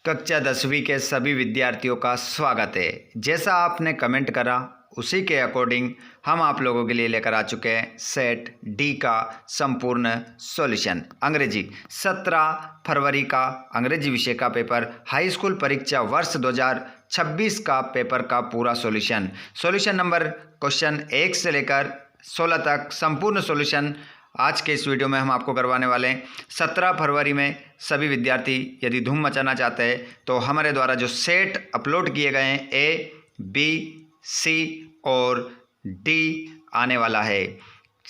कक्षा 10वीं के सभी विद्यार्थियों का स्वागत है। जैसा आपने कमेंट करा उसी के अकॉर्डिंग हम आप लोगों के लिए लेकर आ चुके हैं सेट डी का संपूर्ण सॉल्यूशन। अंग्रेजी 17 फरवरी का अंग्रेजी विषय का पेपर, हाई स्कूल परीक्षा वर्ष 2026 का पेपर का पूरा सॉल्यूशन नंबर क्वेश्चन 1 से लेकर 16 तक संपूर्ण सॉल्यूशन आज के इस वीडियो में हम आपको करवाने वाले हैं। 17 फरवरी में सभी विद्यार्थी यदि धूम मचाना चाहते हैं तो हमारे द्वारा जो सेट अपलोड किए गए हैं ए, बी, सी और डी आने वाला है।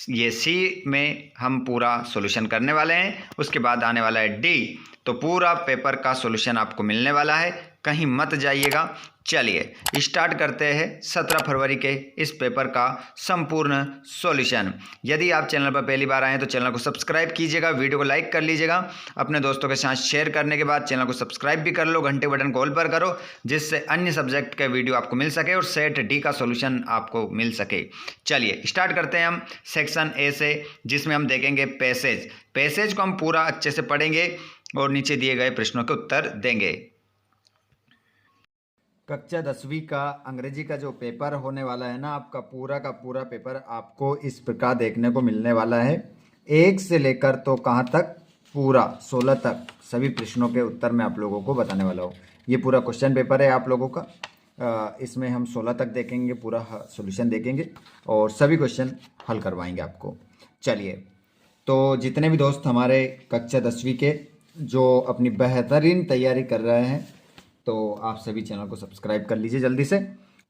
ये सी में हम पूरा सॉल्यूशन करने वाले हैं, उसके बाद आने वाला है डी, तो पूरा पेपर का सॉल्यूशन आपको मिलने वाला है, कहीं मत जाइएगा। चलिए स्टार्ट करते हैं 17 फरवरी के इस पेपर का संपूर्ण सॉल्यूशन। यदि आप चैनल पर पहली बार आए हैं तो चैनल को सब्सक्राइब कीजिएगा, वीडियो को लाइक कर लीजिएगा, अपने दोस्तों के साथ शेयर करने के बाद चैनल को सब्सक्राइब भी कर लो, घंटे बटन को ऑल पर करो जिससे अन्य सब्जेक्ट का वीडियो आपको मिल सके और सेट डी का सॉल्यूशन आपको मिल सके। चलिए स्टार्ट करते हैं हम सेक्शन ए से, जिसमें हम देखेंगे पैसेज को हम पूरा अच्छे से पढ़ेंगे और नीचे दिए गए प्रश्नों के उत्तर देंगे। कक्षा 10वीं का अंग्रेजी का जो पेपर होने वाला है ना, आपका पूरा का पूरा पेपर आपको इस प्रकार देखने को मिलने वाला है। 1 से लेकर तो कहाँ तक, पूरा 16 तक सभी प्रश्नों के उत्तर मैं आप लोगों को बताने वाला हूँ। ये पूरा क्वेश्चन पेपर है आप लोगों का। इसमें हम 16 तक देखेंगे, पूरा सॉल्यूशन देखेंगे और सभी क्वेश्चन हल करवाएंगे आपको। चलिए, तो जितने भी दोस्त हमारे कक्षा 10वीं के जो अपनी बेहतरीन तैयारी कर रहे हैं तो आप सभी चैनल को सब्सक्राइब कर लीजिए जल्दी से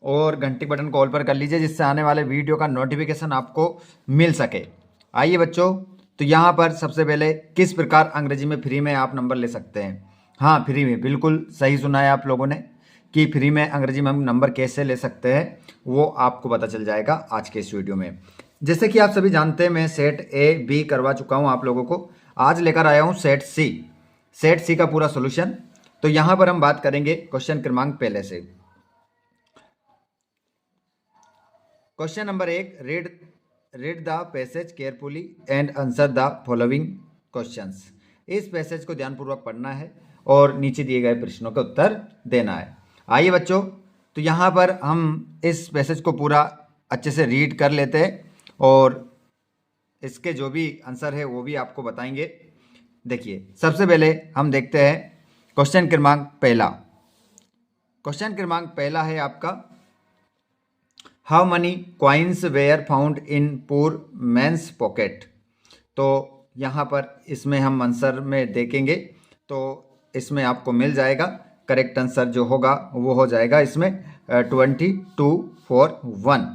और घंटी बटन को ऑल पर कर लीजिए जिससे आने वाले वीडियो का नोटिफिकेशन आपको मिल सके। आइए बच्चों, तो यहाँ पर सबसे पहले किस प्रकार अंग्रेजी में फ्री में आप नंबर ले सकते हैं। हाँ, फ्री में, बिल्कुल सही सुना है आप लोगों ने कि फ्री में अंग्रेजी में हम नंबर कैसे ले सकते हैं वो आपको पता चल जाएगा आज के इस वीडियो में। जैसे कि आप सभी जानते हैं मैं सेट ए बी करवा चुका हूँ आप लोगों को, आज लेकर आया हूँ सेट सी का पूरा सोल्यूशन। तो यहां पर हम बात करेंगे क्वेश्चन क्रमांक पहले से। Question number 1, read the passage carefully and answer the following questions. इस पैसेज को ध्यानपूर्वक पढ़ना है और नीचे दिए गए प्रश्नों का उत्तर देना है। आइए बच्चों, तो यहां पर हम इस पैसेज को पूरा अच्छे से रीड कर लेते हैं और इसके जो भी आंसर है वो भी आपको बताएंगे। देखिए, सबसे पहले हम देखते हैं क्वेश्चन क्रमांक पहला है आपका, how many coins were found in poor man's pocket. तो यहाँ पर इसमें हम आंसर में देखेंगे तो इसमें आपको मिल जाएगा, करेक्ट आंसर जो होगा वो हो जाएगा इसमें 2241।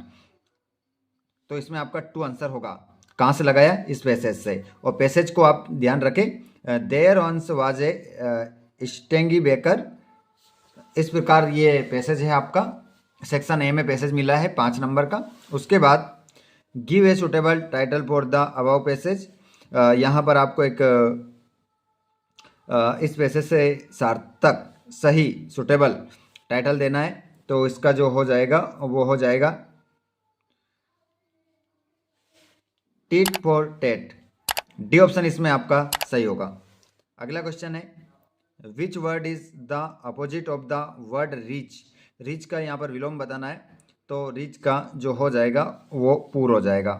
तो इसमें आपका 2 आंसर होगा। कहाँ से लगाया, इस पैसेज से। और पैसेज को आप ध्यान रखें, देयर ऑन्स वाज ए स्टेंगी बेकर। इस प्रकार ये पैसेज है आपका, सेक्शन ए में पैसेज मिला है 5 नंबर का। उसके बाद give a suitable title for the above passage. यहाँ पर आपको एक इस पैसेज से सार्थक सही सुटेबल टाइटल देना है। तो इसका जो हो जाएगा वो हो जाएगा tit for tat. D option इसमें आपका सही होगा। अगला क्वेश्चन है, which word is the opposite of the word reach. Reach का यहाँ पर विलोम बताना है, तो रीच का जो हो जाएगा वो पूर हो जाएगा।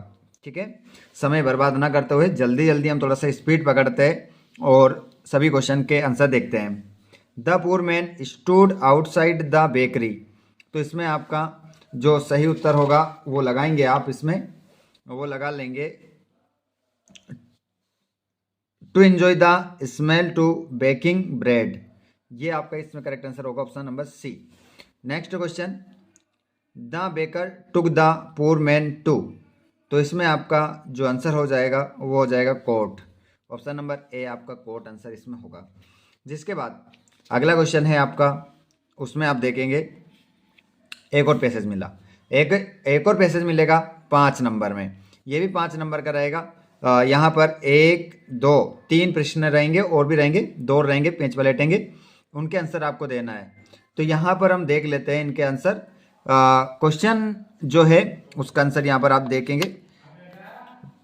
ठीक है, समय बर्बाद ना करते हुए जल्दी जल्दी हम थोड़ा सा स्पीड पकड़ते हैं और सभी क्वेश्चन के आंसर देखते हैं। The poor man stood outside the bakery. तो इसमें आपका जो सही उत्तर होगा वो लगाएंगे आप, इसमें वो लगा लेंगे to enjoy the smell to baking bread. ये आपका इसमें करेक्ट आंसर होगा, option number C. Next question, the baker took the poor man to. तो इसमें आपका जो आंसर हो जाएगा वो हो जाएगा कोर्ट। ऑप्शन नंबर ए आपका कोर्ट आंसर इसमें होगा। जिसके बाद अगला क्वेश्चन है आपका, उसमें आप देखेंगे एक और पैसेज मिला, एक और पैसेज मिलेगा 5 नंबर में। ये भी 5 नंबर का रहेगा। यहाँ पर 1, 2, 3 प्रश्न रहेंगे और भी रहेंगे, 2 रहेंगे, 5 पलटेंगे, उनके आंसर आपको देना है। तो यहाँ पर हम देख लेते हैं इनके आंसर। क्वेश्चन जो है उसका आंसर यहाँ पर आप देखेंगे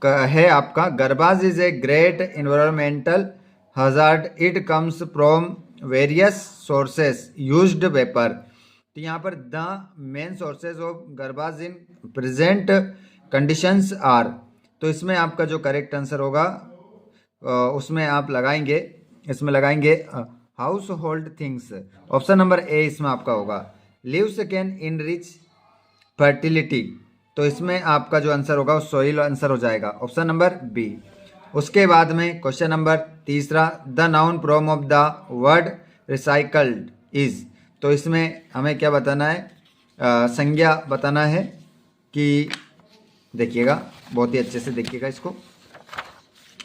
है आपका, garbage is a great environmental hazard, it comes from various sources used paper, तो यहाँ पर the main sources of garbage in present conditions are, तो इसमें आपका जो करेक्ट आंसर होगा उसमें आप लगाएंगे, इसमें लगाएंगे house hold things. Option number A इसमें आपका होगा। लीव्स कैन इनरिच फर्टिलिटी, तो इसमें आपका जो आंसर होगा वो सोइल आंसर हो जाएगा, ऑप्शन नंबर बी। उसके बाद में क्वेश्चन नंबर तीसरा, the noun form of the word recycled is, तो इसमें हमें क्या बताना है, संज्ञा बताना है कि, देखिएगा बहुत ही अच्छे से देखिएगा इसको,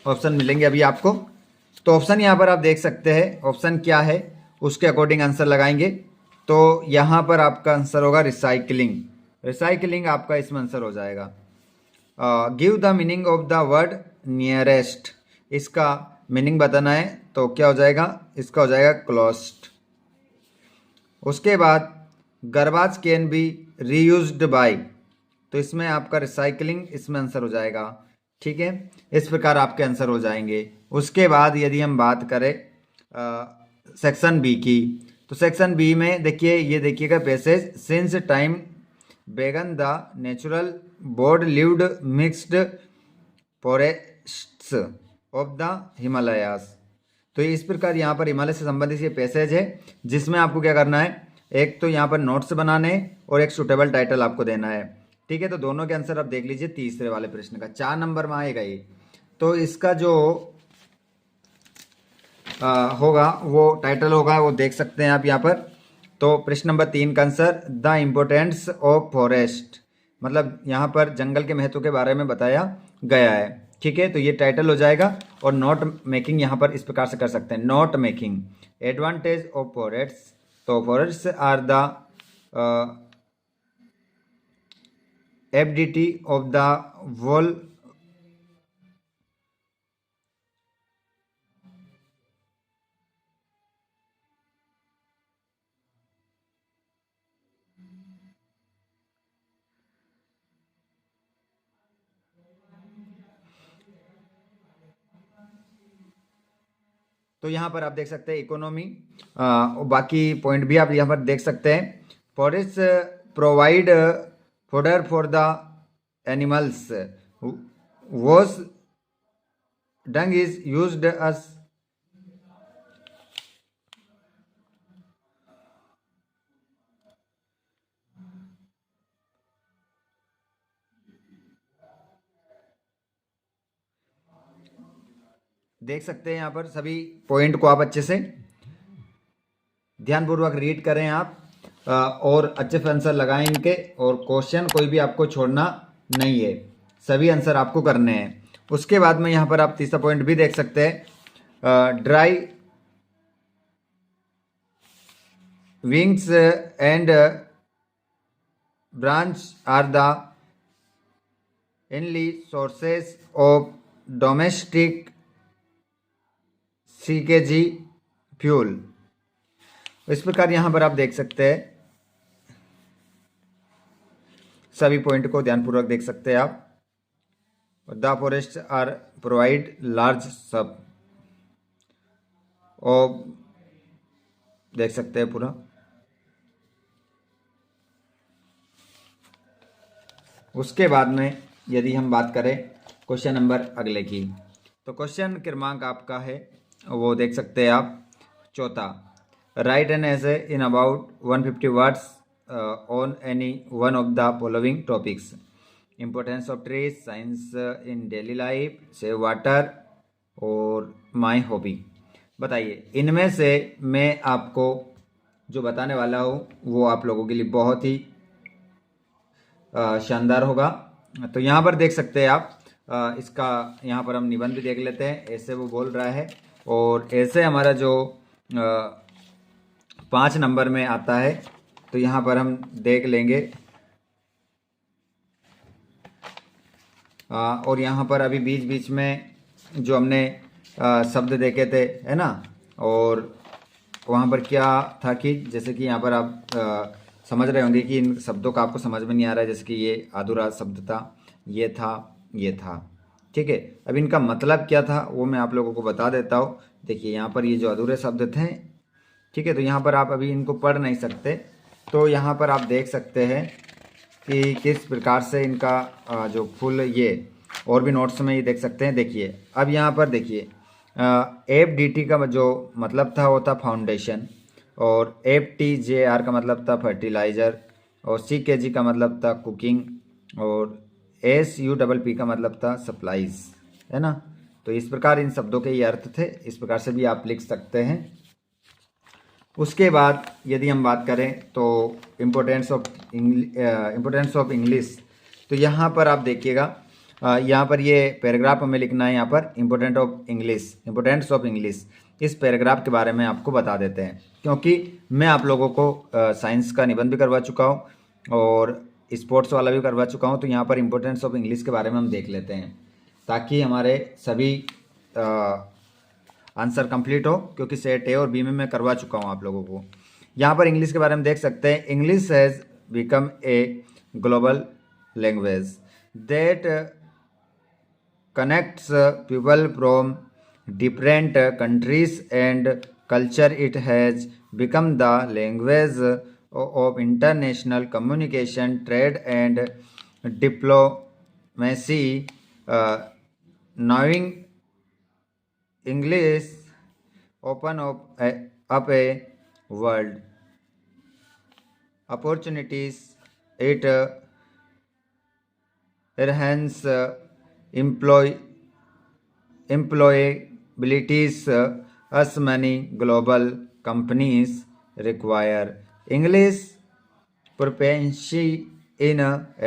ऑप्शन मिलेंगे अभी आपको। तो ऑप्शन यहाँ पर आप देख सकते हैं, ऑप्शन क्या है उसके अकॉर्डिंग आंसर लगाएंगे। तो यहाँ पर आपका आंसर होगा रिसाइकलिंग, रिसाइकलिंग आपका इसमें आंसर हो जाएगा। Give the meaning of the word nearest, इसका मीनिंग बताना है, तो क्या हो जाएगा, इसका हो जाएगा क्लोज्ड। उसके बाद garbage can be reused by, तो इसमें आपका रिसाइकलिंग इसमें आंसर हो जाएगा, ठीक है। इस प्रकार आपके आंसर हो जाएंगे। उसके बाद यदि हम बात करें सेक्शन बी की, तो सेक्शन बी में देखिए, ये देखिएगा पैसेज, सिंस टाइम बेगन the natural board lived mixed forests of the Himalayas, तो इस प्रकार यहाँ पर हिमालय से संबंधित ये पैसेज है, जिसमें आपको क्या करना है, एक तो यहाँ पर नोट्स बनाने और एक सुटेबल टाइटल आपको देना है, ठीक है। तो दोनों के आंसर आप देख लीजिए, तीसरे वाले प्रश्न का 4 नंबर में आएगा ये। तो इसका जो होगा वो टाइटल होगा, वो देख सकते हैं आप यहाँ पर। तो प्रश्न नंबर 3 का answer the importance of forest, मतलब यहाँ पर जंगल के महत्व के बारे में बताया गया है, ठीक है। तो ये टाइटल हो जाएगा। और नोट मेकिंग यहाँ पर इस प्रकार से कर सकते हैं, note making advantage of forest, तो forest are the FDT of the wall, तो यहाँ पर आप देख सकते हैं इकोनॉमी, बाकी पॉइंट भी आप यहाँ पर देख सकते हैं। Forest provide fodder for the animals, whose dung is used as, देख सकते हैं यहाँ पर सभी पॉइंट को आप अच्छे से ध्यानपूर्वक रीड करें आप, और अच्छे से आंसर लगाएं इनके, और क्वेश्चन कोई भी आपको छोड़ना नहीं है, सभी आंसर आपको करने हैं। उसके बाद में यहाँ पर आप तीसरा पॉइंट भी देख सकते हैं, dry wings and branch are the only sources of domestic सीकेजी फ्यूल, इस प्रकार यहाँ पर आप देख सकते हैं, सभी पॉइंट को ध्यानपूर्वक देख सकते हैं आप। The forest are provide large सब, और देख सकते हैं पूरा। उसके बाद में यदि हम बात करें क्वेश्चन नंबर अगले की, तो क्वेश्चन क्रमांक आपका है वो देख सकते हैं आप, चौथा, right an essay in about 150 words on any one of the following topics, importance of trees, science in daily life, save water और माई हॉबी। बताइए इनमें से मैं आपको जो बताने वाला हूँ वो आप लोगों के लिए बहुत ही शानदार होगा। तो यहाँ पर देख सकते हैं आप, इसका यहाँ पर हम निबंध भी देख लेते हैं, ऐसे वो बोल रहा है, और ऐसे हमारा जो 5 नंबर में आता है, तो यहाँ पर हम देख लेंगे। और यहाँ पर अभी बीच बीच में जो हमने शब्द देखे थे, है ना, और वहाँ पर क्या था कि जैसे कि यहाँ पर आप समझ रहे होंगे कि इन शब्दों का आपको समझ में नहीं आ रहा है, जैसे कि ये अधूरा शब्द था, ये था, ये था, ठीक है। अब इनका मतलब क्या था वो मैं आप लोगों को बता देता हूँ। देखिए यहाँ पर ये जो अधूरे शब्द थे ठीक है, तो यहाँ पर आप अभी इनको पढ़ नहीं सकते, तो यहाँ पर आप देख सकते हैं कि किस प्रकार से इनका जो फुल ये और भी नोट्स में ये देख सकते हैं। देखिए अब यहाँ पर देखिए FDT का जो मतलब था वो था फाउंडेशन, और FTJR का मतलब था फर्टिलाइज़र, और CKG का मतलब था कुकिंग, और SUPP का मतलब था सप्लाईज, है ना। तो इस प्रकार इन शब्दों के ये अर्थ थे, इस प्रकार से भी आप लिख सकते हैं। उसके बाद यदि हम बात करें तो इम्पोर्टेंस ऑफ इंग्लिश, तो यहाँ पर आप देखिएगा, यहाँ पर ये पैराग्राफ हमें लिखना है। यहाँ पर इम्पोर्टेंस ऑफ इंग्लिश, इस पैराग्राफ के बारे में आपको बता देते हैं, क्योंकि मैं आप लोगों को साइंस का निबंध भी करवा चुका हूँ और स्पोर्ट्स वाला भी करवा चुका हूँ। तो यहाँ पर इम्पोर्टेंस ऑफ इंग्लिश के बारे में हम देख लेते हैं, ताकि हमारे सभी आंसर कंप्लीट हो, क्योंकि सेट ए और बी में मैं करवा चुका हूँ आप लोगों को। यहाँ पर इंग्लिश के बारे में देख सकते हैं, English has become a global language that connects people from different countries and culture. It has become the language of international communication, trade and diplomacy. Knowing English open up a world opportunities. It enhance employabilities as many global companies require English proficiency in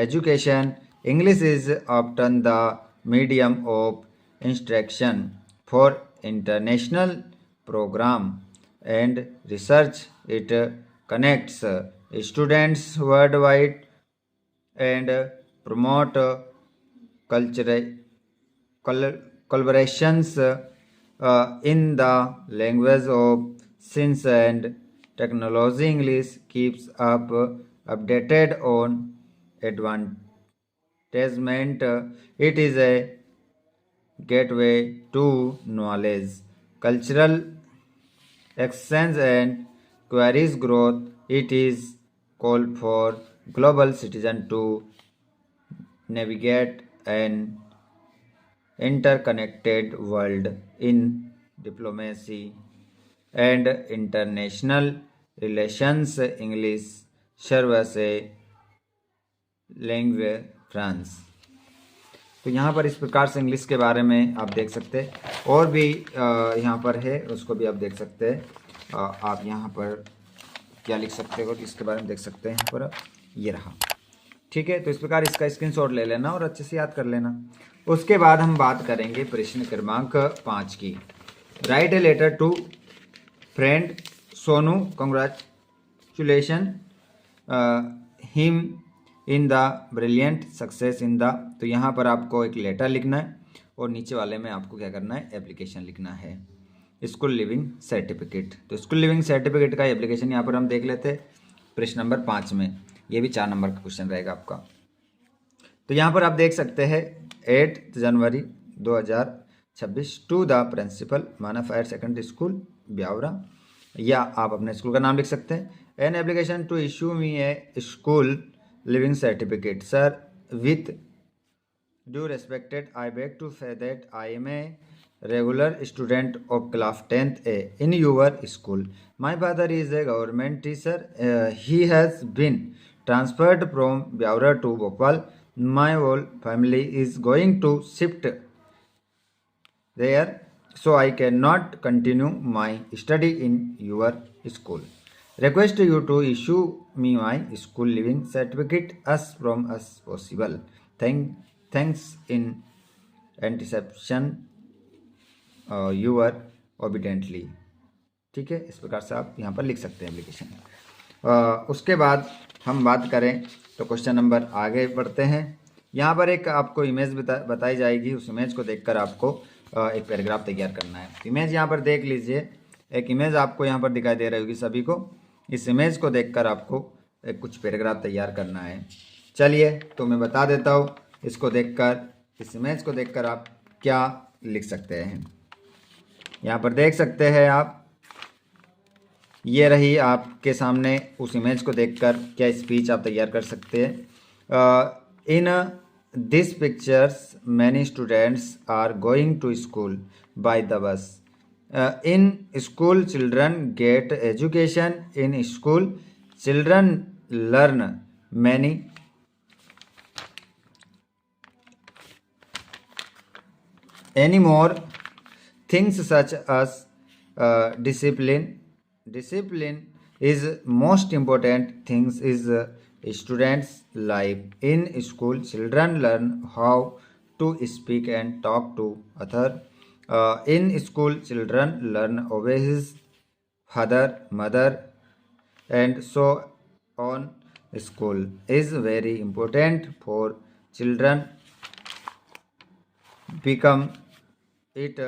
education. English is often the medium of instruction for international program and research. It connects students worldwide and promote cultural collaborations in the language of science and technology. English keeps up updated on advancement. It is a gateway to knowledge, cultural exchange and queries growth. It is called for global citizen to navigate an interconnected world in diplomacy and international relations. English serves as a language France. तो यहाँ पर इस प्रकार से English के बारे में आप देख सकते हैं, और भी यहाँ पर है उसको भी आप देख सकते हैं। आप यहाँ पर क्या लिख सकते हो इसके बारे में देख सकते हैं, यहाँ पर ये रहा। ठीक है, तो इस प्रकार इसका स्क्रीनशॉट ले लेना और अच्छे से याद कर लेना। उसके बाद हम बात करेंगे प्रश्न क्रमांक 5 की। Write a letter to friend Sonu, congratulation him in the brilliant success in the. तो यहाँ पर आपको एक लेटर लिखना है और नीचे वाले में आपको क्या करना है, एप्लीकेशन लिखना है, स्कूल लिविंग सर्टिफिकेट। तो स्कूल लिविंग सर्टिफिकेट का एप्लीकेशन यहाँ पर हम देख लेते हैं प्रश्न नंबर 5 में। ये भी 4 नंबर का क्वेश्चन रहेगा आपका। तो यहाँ पर आप देख सकते हैं 8 जनवरी 2026 to the principal Manav higher secondary school Biaora, या आप अपने स्कूल का नाम लिख सकते हैं। An application to issue me a school leaving certificate sir, with due respected I beg to say that I am a regular student of class 10th A in your school. My father is a government teacher. He has been transferred from Byawra to Bhopal. My whole family is going to shift there, so I cannot continue my study in your school. Request you to issue me my school living certificate as from as possible. Thanks in anticipation. Your obediently. ठीक है, इस प्रकार से आप यहाँ पर लिख सकते हैं एप्लीकेशन। उसके बाद हम बात करें तो क्वेश्चन नंबर आगे बढ़ते हैं। यहाँ पर एक आपको इमेज बताई जाएगी, उस इमेज को देखकर आपको एक पैराग्राफ तैयार करना है। इमेज यहाँ पर देख लीजिए, एक इमेज आपको यहाँ पर दिखाई दे रही होगी सभी को। इस इमेज को देखकर आपको एक कुछ पैराग्राफ तैयार करना है। चलिए तो मैं बता देता हूँ, इसको देखकर, इस इमेज को देखकर आप क्या लिख सकते हैं। यहाँ पर देख सकते हैं आप, ये रही आपके सामने, उस इमेज को देखकर क्या स्पीच आप तैयार कर सकते हैं। In this pictures many students are going to school by the bus. In school children get education, in school children learn many any more things such as discipline. Discipline is most important things is students life. In school children learn how to speak and talk to other. In school children learn obey his father mother and so on. School is very important for children become it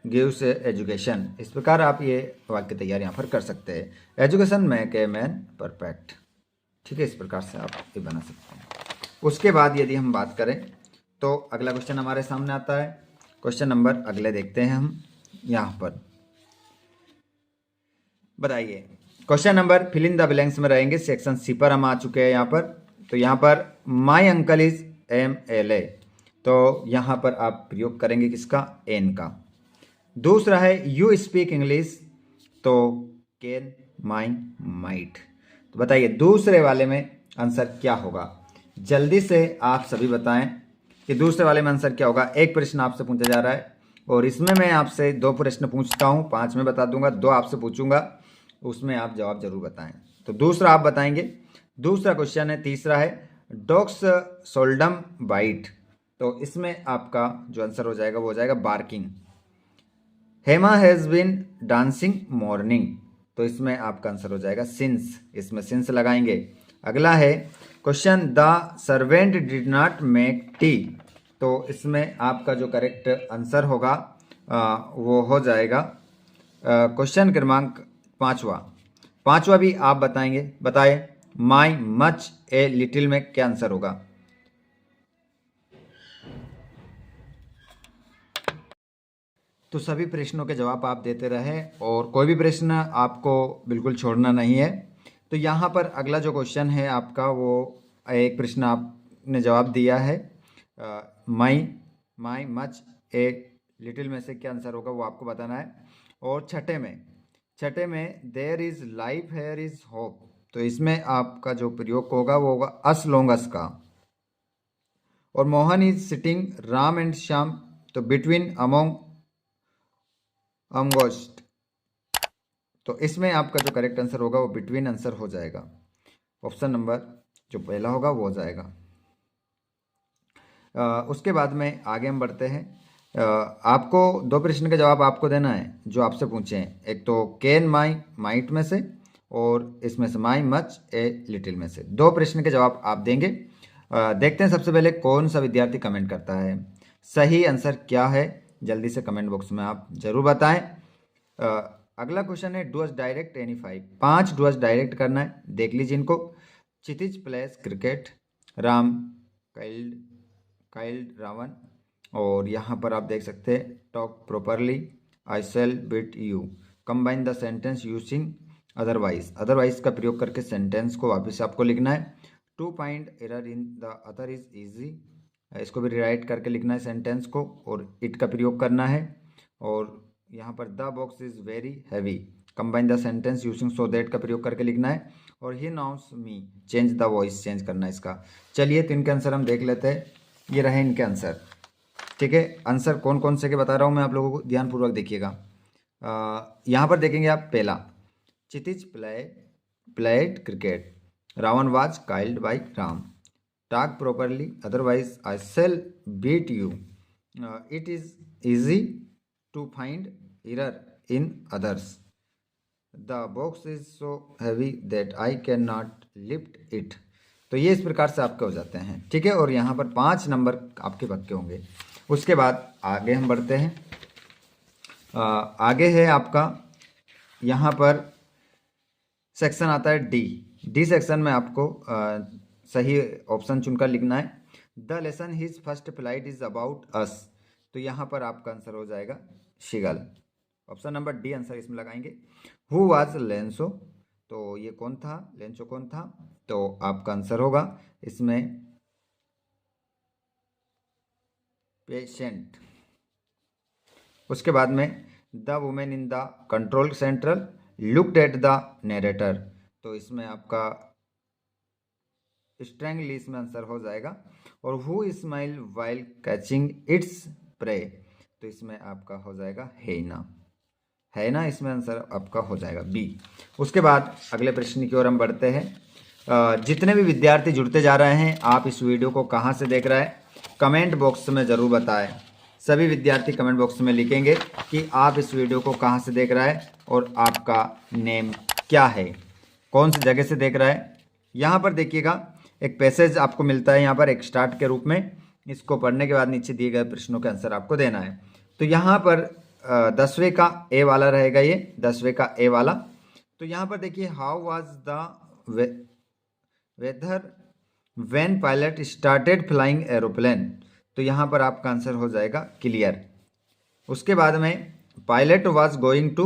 gives education. इस प्रकार आप ये वाक्य तैयार यहाँ पर कर सकते हैं। Education make a man perfect. ठीक है, इस प्रकार से आप ये बना सकते हैं। उसके बाद यदि हम बात करें तो अगला क्वेश्चन हमारे सामने आता है। क्वेश्चन नंबर अगले देखते हैं हम यहाँ पर। बताइए, question number fill in the blanks में रहेंगे। सेक्शन सी पर हम आ चुके हैं यहाँ पर। तो यहाँ पर माई अंकल इज MLA, तो यहाँ पर आप प्रयोग करेंगे किसका, एन का। दूसरा है यू स्पीक इंग्लिश, तो कैन माई माइट। तो बताइए दूसरे वाले में आंसर क्या होगा, जल्दी से आप सभी बताएं कि दूसरे वाले में आंसर क्या होगा। एक प्रश्न आपसे पूछा जा रहा है और इसमें मैं आपसे 2 प्रश्न पूछता हूँ, 5 में बता दूंगा, 2 आपसे पूछूंगा, उसमें आप जवाब जरूर बताएं। तो दूसरा आप बताएंगे। दूसरा क्वेश्चन है, तीसरा है डॉग्स सोल्डम बाइट, तो इसमें आपका जो आंसर हो जाएगा वो हो जाएगा barking. Hema has been dancing morning, तो इसमें आपका आंसर हो जाएगा सिंस, इसमें सिंस लगाएंगे। अगला है question the servant did not make tea, तो इसमें आपका जो करेक्ट आंसर होगा वो हो जाएगा क्वेश्चन क्रमांक 5वां भी आप बताएंगे। बताए माई मच ए लिटिल में क्या आंसर होगा। तो सभी प्रश्नों के जवाब आप देते रहे और कोई भी प्रश्न आपको बिल्कुल छोड़ना नहीं है। तो यहाँ पर अगला जो क्वेश्चन है आपका, वो एक प्रश्न आपने जवाब दिया है माई मच ए लिटिल में से क्या आंसर होगा वो आपको बताना है। और छठे में there is life here is hope, तो इसमें आपका जो प्रयोग होगा वो होगा अस लॉन्ग अस का। और Mohan is sitting Ram and Shyam, तो बिटवीन अमोंग अमगोस्ट, तो इसमें आपका जो करेक्ट आंसर होगा वो बिटवीन आंसर हो जाएगा। ऑप्शन नंबर जो पहला होगा वो हो जाएगा। उसके बाद में आगे हम बढ़ते हैं। आपको 2 प्रश्न के जवाब आपको देना है जो आपसे पूछे हैं। एक तो कैन माई माइट में से और इसमें से माई मच ए लिटिल में से। 2 प्रश्न के जवाब आप देंगे। देखते हैं सबसे पहले कौन सा विद्यार्थी कमेंट करता है, सही आंसर क्या है, जल्दी से कमेंट बॉक्स में आप जरूर बताएं। अगला क्वेश्चन है do as direct any 5 do as direct करना है, देख लीजिए इनको। Kshitij plays cricket, Ram killed Ravan, और यहाँ पर आप देख सकते हैं talk properly, I shall beat you, combine the sentence using otherwise का प्रयोग करके सेंटेंस को वापस आपको लिखना है। 2 point error in the other is easy, इसको भी रिराइट करके लिखना है सेंटेंस को, और इट का प्रयोग करना है। और यहाँ पर the box is very heavy, combine the sentence using so that का प्रयोग करके लिखना है। और he knows me, change the voice change करना है इसका। चलिए तो इनके आंसर हम देख लेते हैं। ये रहे इनके आंसर। ठीक है, आंसर कौन कौन से के बता रहा हूँ मैं आप लोगों को, ध्यानपूर्वक देखिएगा। यहाँ पर देखेंगे आप, पहला Kshitij played cricket, Ravana was killed by Ram, talk properly otherwise I shall beat you, it is easy to find error in others, the box is so heavy that I cannot lift it। तो ये इस प्रकार से आपके हो जाते हैं। ठीक है, और यहाँ पर 5 नंबर आपके पक्के होंगे। उसके बाद आगे हम बढ़ते हैं। आगे है आपका यहाँ पर सेक्शन आता है डी सेक्शन में आपको सही ऑप्शन चुनकर लिखना है। The lesson his first flight is about us, तो यहाँ पर आपका आंसर हो जाएगा शिगल। ऑप्शन नंबर डी आंसर इसमें लगाएंगे। हु वाज लेंसो, तो ये कौन था? लेंचो कौन था? तो आपका आंसर होगा इसमें पेशेंट। उसके बाद में the women in the control central looked at the narrator, तो इसमें आपका स्ट्रेंगली इसमें आंसर हो जाएगा। और who smile while catching its prey, तो इसमें आपका हो जाएगा हैना। हैना इसमें आंसर आपका हो जाएगा बी। उसके बाद अगले प्रश्न की ओर हम बढ़ते हैं। जितने भी विद्यार्थी जुड़ते जा रहे हैं, आप इस वीडियो को कहाँ से देख रहे हैं कमेंट बॉक्स में ज़रूर बताएं। सभी विद्यार्थी कमेंट बॉक्स में लिखेंगे कि आप इस वीडियो को कहाँ से देख रहे हैं और आपका नेम क्या है, कौन सी जगह से देख रहा है। यहाँ पर देखिएगा एक पैसेज आपको मिलता है यहाँ पर एक स्टार्ट के रूप में। इसको पढ़ने के बाद नीचे दिए गए प्रश्नों के आंसर आपको देना है। तो यहाँ पर 10वें का ए वाला रहेगा, ये 10वें का ए वाला। तो यहाँ पर देखिए how was the weather when pilot started flying aeroplane, तो यहाँ पर आपका आंसर हो जाएगा क्लियर। उसके बाद में पायलट वाज गोइंग टू,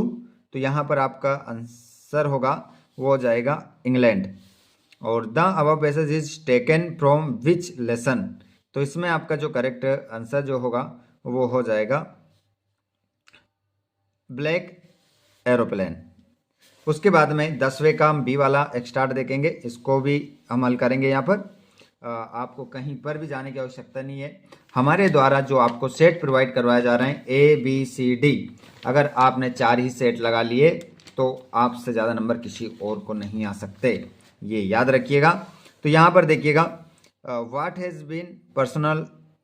तो यहाँ पर आपका आंसर होगा वो हो जाएगा इंग्लैंड। और the above passage is taken from which lesson, तो इसमें आपका जो करेक्ट आंसर जो होगा वो हो जाएगा ब्लैक एरोप्लेन। उसके बाद में 10वें का हम बी वाला एक स्टार्ट देखेंगे, इसको भी हम हल करेंगे। यहाँ पर आपको कहीं पर भी जाने की आवश्यकता नहीं है। हमारे द्वारा जो आपको सेट प्रोवाइड करवाए जा रहे हैं ABCD, अगर आपने 4 ही सेट लगा लिए तो आपसे ज़्यादा नंबर किसी और को नहीं आ सकते, ये याद रखिएगा। तो यहाँ पर देखिएगा what has been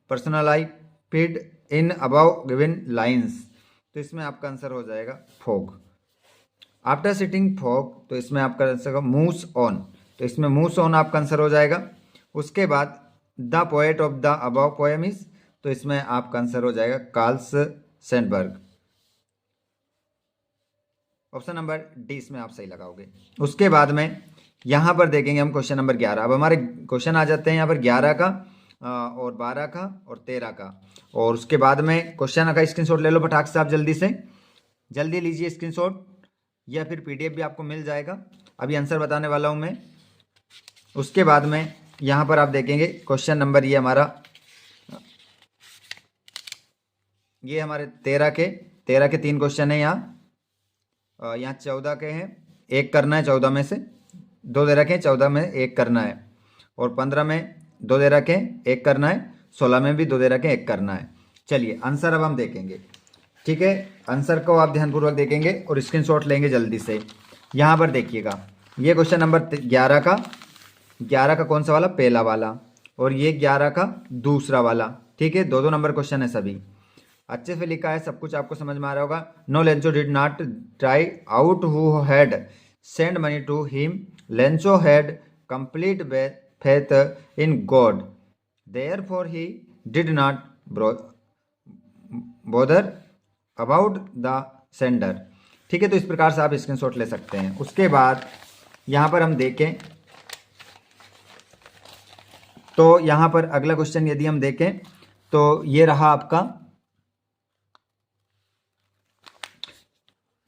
personalised in above given lines, तो इसमें आपका आंसर हो जाएगा फॉग। आफ्टर सिटिंग फॉग, तो इसमें आपका आंसर होगा मूस ऑन, तो इसमें मूस ऑन आपका आंसर हो जाएगा। उसके बाद the poet of the above poem is, तो इसमें आपका आंसर हो जाएगा कार्ल्स सेंडबर्ग। ऑप्शन नंबर डी इसमें आप सही लगाओगे। उसके बाद में यहाँ पर देखेंगे हम क्वेश्चन नंबर 11। अब हमारे क्वेश्चन आ जाते हैं यहाँ पर 11 का और 12 का और 13 का। और उसके बाद में क्वेश्चन का स्क्रीनशॉट ले लो फटाक से, आप जल्दी से जल्दी लीजिए स्क्रीनशॉट, या फिर PDF भी आपको मिल जाएगा। अभी आंसर बताने वाला हूँ मैं। उसके बाद में यहाँ पर आप देखेंगे क्वेश्चन नंबर ये हमारा ये हमारे 13 के 3 क्वेश्चन है यहाँ 14 के हैं, एक करना है 14 में से 2 दे रखे हैं, 14 में एक करना है, और 15 में 2 दे रखे हैं, एक करना है, 16 में भी 2 दे रखे हैं, एक करना है। चलिए आंसर अब हम देखेंगे, ठीक है। आंसर को आप ध्यानपूर्वक देखेंगे और स्क्रीनशॉट लेंगे जल्दी से। यहाँ पर देखिएगा ये क्वेश्चन नंबर 11 का कौन सा वाला? पहला वाला, और ये 11 का दूसरा वाला, ठीक है। 2-2 नंबर क्वेश्चन है सभी, अच्छे से लिखा है, सब कुछ आपको समझ में आ रहा होगा। No Lencho did not try out who had send money to him, Lencho had complete faith in God, therefore he did not bother about the sender, ठीक है। तो इस प्रकार से आप स्क्रीनशॉट ले सकते हैं। उसके बाद यहाँ पर हम देखें तो यहाँ पर अगला क्वेश्चन यदि हम देखें तो ये रहा आपका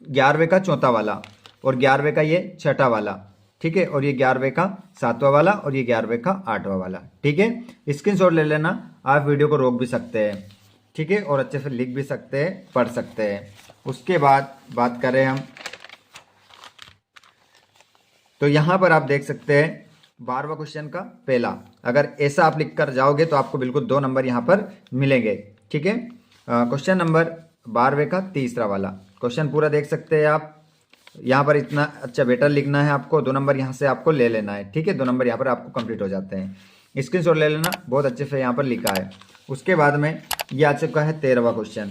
11वें का चौथा वाला, और 11वें का ये छठा वाला, ठीक है। और ये 11वें का 7वां वाला, और ये 11वें का 8वां वाला, ठीक है। स्क्रीनशॉट ले लेना, आप वीडियो को रोक भी सकते हैं, ठीक है, और अच्छे से लिख भी सकते हैं, पढ़ सकते हैं। उसके बाद बात करें हम तो यहाँ पर आप देख सकते हैं 12वां क्वेश्चन का पहला, अगर ऐसा आप लिख कर जाओगे तो आपको बिल्कुल 2 नंबर यहाँ पर मिलेंगे, ठीक है। क्वेश्चन नंबर 12वें का तीसरा वाला क्वेश्चन पूरा देख सकते हैं आप। यहाँ पर इतना अच्छा बेटर लिखना है आपको, 2 नंबर यहाँ से आपको ले लेना है, ठीक है। 2 नंबर यहाँ पर आपको कंप्लीट हो जाते हैं। स्क्रीनशॉट ले लेना, बहुत अच्छे से यहाँ पर लिखा है। उसके बाद में ये आ चुका है 13वां क्वेश्चन।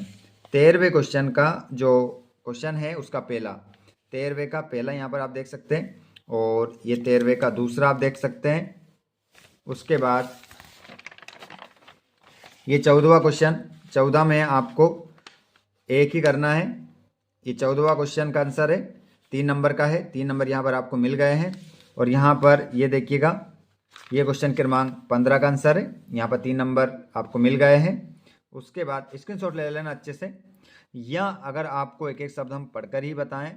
13वें क्वेश्चन का जो क्वेश्चन है उसका पहला, 13वें का पहला यहाँ पर आप देख सकते हैं, और ये 13वें का दूसरा आप देख सकते हैं। उसके बाद ये 14वां क्वेश्चन, 14 में आपको एक ही करना है। ये 14वां क्वेश्चन का आंसर है, 3 नंबर का है, 3 नंबर यहाँ पर आपको मिल गए हैं। और यहाँ पर ये देखिएगा ये क्वेश्चन क्रमांक 15 का आंसर है, यहाँ पर 3 नंबर आपको मिल गए हैं। उसके बाद स्क्रीनशॉट ले लेना अच्छे से, या अगर आपको एक एक शब्द हम पढ़कर ही बताएं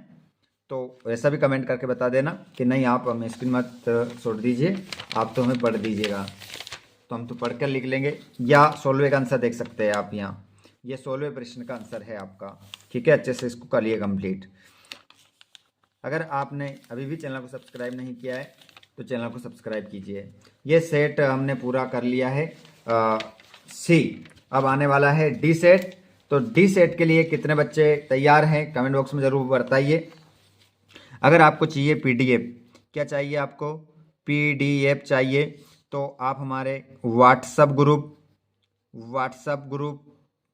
तो वैसा भी कमेंट करके बता देना कि नहीं आप हमें स्क्रीन मत छोड़ दीजिए, आप तो हमें पढ़ दीजिएगा, तो हम तो पढ़ कर लिख लेंगे। या 16वें का आंसर देख सकते हैं आप यहाँ, ये 16वें प्रश्न का आंसर है आपका। ठीक है, अच्छे से इसको करिए कंप्लीट। अगर आपने अभी भी चैनल को सब्सक्राइब नहीं किया है तो चैनल को सब्सक्राइब कीजिए। ये सेट हमने पूरा कर लिया है सी, अब आने वाला है डी सेट। तो डी सेट के लिए कितने बच्चे तैयार हैं कमेंट बॉक्स में ज़रूर बताइए। अगर आपको चाहिए पीडीएफ, क्या चाहिए आपको, पीडीएफ चाहिए, तो आप हमारे व्हाट्सएप ग्रुप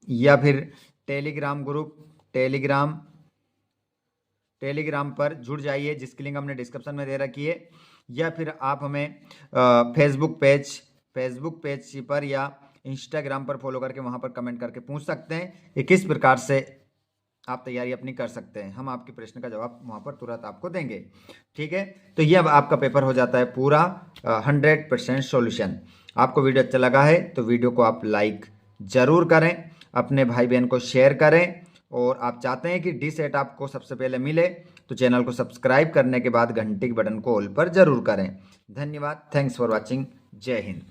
या फिर टेलीग्राम ग्रुप, टेलीग्राम पर जुड़ जाइए, जिसकी लिंक हमने डिस्क्रिप्शन में दे रखी है। या फिर आप हमें फेसबुक पेज पर या इंस्टाग्राम पर फॉलो करके वहाँ पर कमेंट करके पूछ सकते हैं कि किस प्रकार से आप तैयारी अपनी कर सकते हैं। हम आपके प्रश्न का जवाब वहाँ पर तुरंत आपको देंगे। ठीक है, तो ये अब आपका पेपर हो जाता है पूरा 100% सॉल्यूशन। आपको वीडियो अच्छा लगा है तो वीडियो को आप लाइक ज़रूर करें, अपने भाई बहन को शेयर करें, और आप चाहते हैं कि डी सेट आपको सबसे पहले मिले तो चैनल को सब्सक्राइब करने के बाद घंटी के बटन को ऑल पर ज़रूर करें। धन्यवाद, थैंक्स फॉर वॉचिंग, जय हिंद।